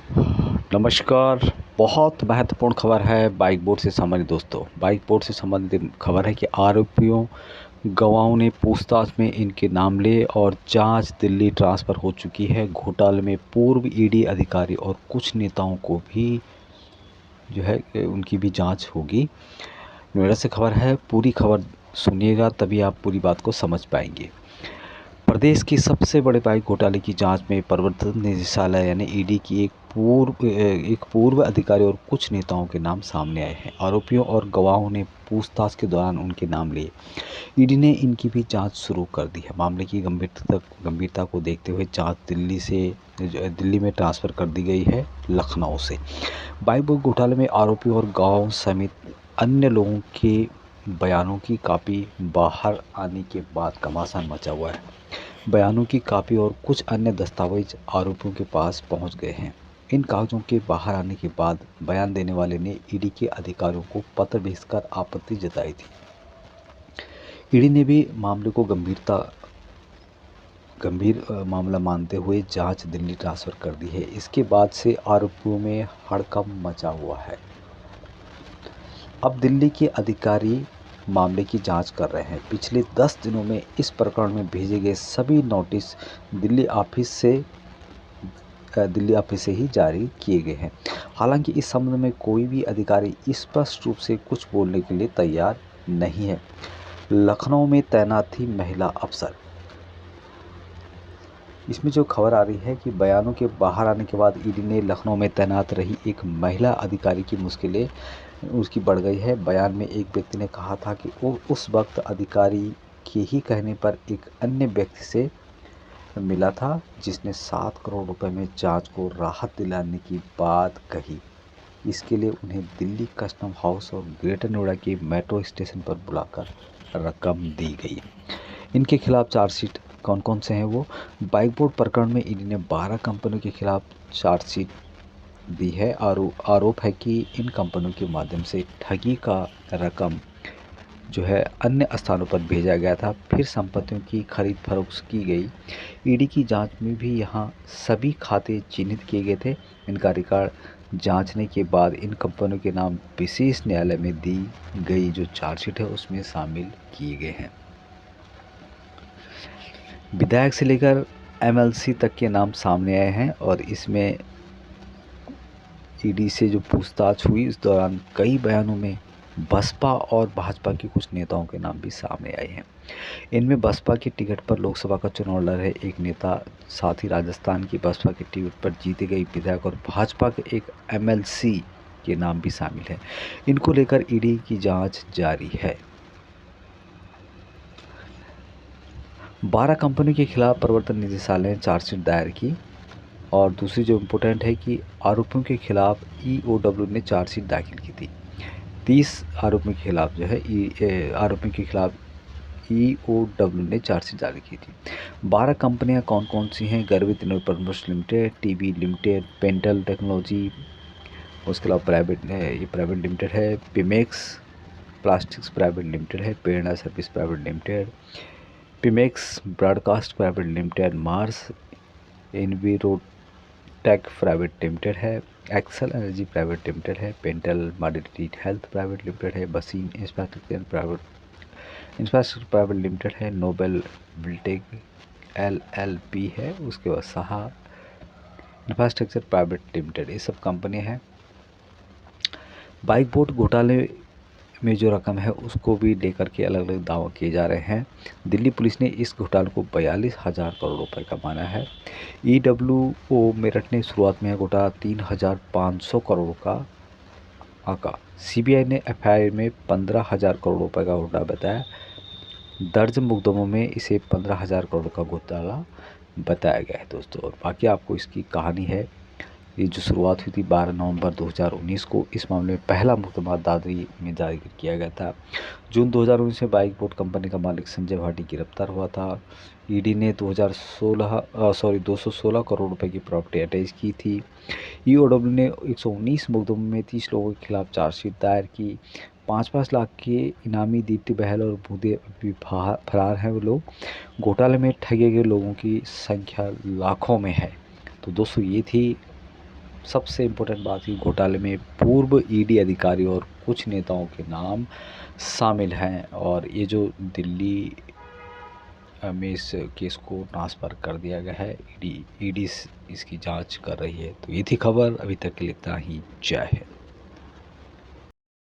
नमस्कार। बहुत महत्वपूर्ण खबर है बाइक बोर्ड से संबंधित दोस्तों। बाइक बोर्ड से संबंधित खबर है कि आरोपियों गवाहों ने पूछताछ में इनके नाम लिए और जांच दिल्ली ट्रांसफ़र हो चुकी है। घोटाले में पूर्व ईडी अधिकारी और कुछ नेताओं को भी जो है उनकी भी जांच होगी। नोएडा से खबर है, पूरी खबर सुनिएगा तभी आप पूरी बात को समझ पाएंगे। प्रदेश की सबसे बड़े बाइक घोटाले की जांच में प्रवर्तन निदेशालय यानी ईडी की एक पूर्व अधिकारी और कुछ नेताओं के नाम सामने आए हैं। आरोपियों और गवाहों ने पूछताछ के दौरान उनके नाम लिए। ईडी ने इनकी भी जांच शुरू कर दी है। मामले की गंभीरता को देखते हुए जांच दिल्ली में ट्रांसफ़र कर दी गई है लखनऊ से। बाइक घोटाले में आरोपियों और गवाहों समेत अन्य लोगों के बयानों की कॉपी बाहर आने के बाद घमासान मचा हुआ है। बयानों की कॉपी और कुछ अन्य दस्तावेज आरोपियों के पास पहुंच गए हैं। इन कागजों के बाहर आने के बाद बयान देने वाले ने ईडी के अधिकारियों को पत्र भेजकर आपत्ति जताई थी। ईडी ने भी मामले को गंभीर मामला मानते हुए जांच दिल्ली ट्रांसफ़र कर दी है। इसके बाद से आरोपियों में हड़कंप मचा हुआ है। अब दिल्ली के अधिकारी मामले की जांच कर रहे हैं। पिछले 10 दिनों में इस प्रकरण में भेजे गए सभी नोटिस दिल्ली ऑफिस से ही जारी किए गए हैं। हालांकि इस संबंध में कोई भी अधिकारी स्पष्ट रूप से कुछ बोलने के लिए तैयार नहीं है। लखनऊ में तैनात थी महिला अफसर। इसमें जो खबर आ रही है कि बयानों के बाहर आने के बाद ईडी ने लखनऊ में तैनात रही एक महिला अधिकारी की मुश्किलें उसकी बढ़ गई है। बयान में एक व्यक्ति ने कहा था कि वो उस वक्त अधिकारी के ही कहने पर एक अन्य व्यक्ति से मिला था जिसने 7 करोड़ रुपए में जांच को राहत दिलाने की बात कही। इसके लिए उन्हें दिल्ली कस्टम हाउस और ग्रेटर नोएडा के मेट्रो स्टेशन पर बुलाकर रकम दी गई। इनके खिलाफ चार्जशीट कौन कौन से हैं वो? बाइक बोर्ड प्रकरण में ईडी ने 12 कंपनियों के खिलाफ चार्जशीट दी है। आरोप है कि इन कंपनियों के माध्यम से ठगी का रकम जो है अन्य स्थानों पर भेजा गया था, फिर संपत्तियों की खरीद फरोख्त की गई। ईडी की जांच में भी यहाँ सभी खाते चिन्हित किए गए थे। इनका रिकॉर्ड जांचने के बाद इन कंपनियों के नाम विशेष न्यायालय में दी गई जो चार्जशीट है उसमें शामिल किए गए हैं। विधायक से लेकर एमएलसी तक के नाम सामने आए हैं और इसमें ईडी से जो पूछताछ हुई इस दौरान कई बयानों में बसपा और भाजपा के कुछ नेताओं के नाम भी सामने आए हैं। इनमें बसपा की टिकट पर लोकसभा का चुनाव लड़ रहे एक नेता, साथ ही राजस्थान की बसपा की टिकट पर जीती गई विधायक और भाजपा के एक एमएलसी के नाम भी शामिल हैं। इनको लेकर ईडी की जांच जारी है। 12 कंपनियों के खिलाफ प्रवर्तन निदेशालय ने चार्जशीट दायर की और दूसरी जो इम्पोर्टेंट है कि आरोपियों के खिलाफ ईओडब्ल्यू ने चार्जशीट दाखिल की थी। 30 आरोपियों के खिलाफ जो है आरोपियों के खिलाफ ईओडब्ल्यू ने चार्जशीट जारी की थी। 12 कंपनियां कौन कौन सी हैं? Garvit innovation promotion limited, TV limited, Pental technology, उसके अलावा प्राइवेट लिमिटेड है, पिमेक्स प्लास्टिक्स प्राइवेट लिमिटेड है, Prerna service private limited, Pimex broadcast private limited, Mars envirotech private limited है, एक्सेल एनर्जी प्राइवेट लिमिटेड है, Pental modality health private limited है, बसीन इंफ्रास्ट्रक्चर प्राइवेट लिमिटेड है, Noble Biltech LLP है, उसके बाद साहा इंफ्रास्ट्रक्चर प्राइवेट लिमिटेड, ये सब कंपनी है। बाइक बोर्ड घोटाले में जो रकम है उसको भी लेकर के अलग अलग दावा किए जा रहे हैं। दिल्ली पुलिस ने इस घोटाले को 42,000 करोड़ रुपए का माना है। ईडब्ल्यूओ मेरठ ने शुरुआत में घोटाला 3,500 करोड़ का आका। सीबीआई ने एफआईआर में 15,000 करोड़ रुपए का घोटाला बताया। दर्ज मुकदमों में इसे 15,000 करोड़ का घोटाला बताया गया है दोस्तों। और बाकी आपको इसकी कहानी है। ये जो शुरुआत हुई थी 12 नवंबर 2019 को, इस मामले में पहला मुकदमा दादरी में जारी किया गया था। जून 2019 में बाइक बोर्ड कंपनी का मालिक संजय भाटी गिरफ्तार हुआ था। ईडी ने 216 करोड़ रुपए की प्रॉपर्टी अटैच की थी। ईओडब्ल्यू ने 119 मुकदमों में 30 लोगों के खिलाफ चार्जशीट दायर की। 5-5 लाख के इनामी दीप्ति बहल और भूदेव अभी फरार हैं वो लोग। घोटाले में ठगे गए लोगों की संख्या लाखों में है। तो दोस्तों ये थी सबसे इम्पोर्टेंट बात, ये घोटाले में पूर्व ईडी अधिकारी और कुछ नेताओं के नाम शामिल हैं और ये जो दिल्ली में इस केस को ट्रांसफ़र कर दिया गया है। ईडी इसकी जांच कर रही है। तो ये थी खबर, अभी तक के लिए इतना ही। जय हिंद।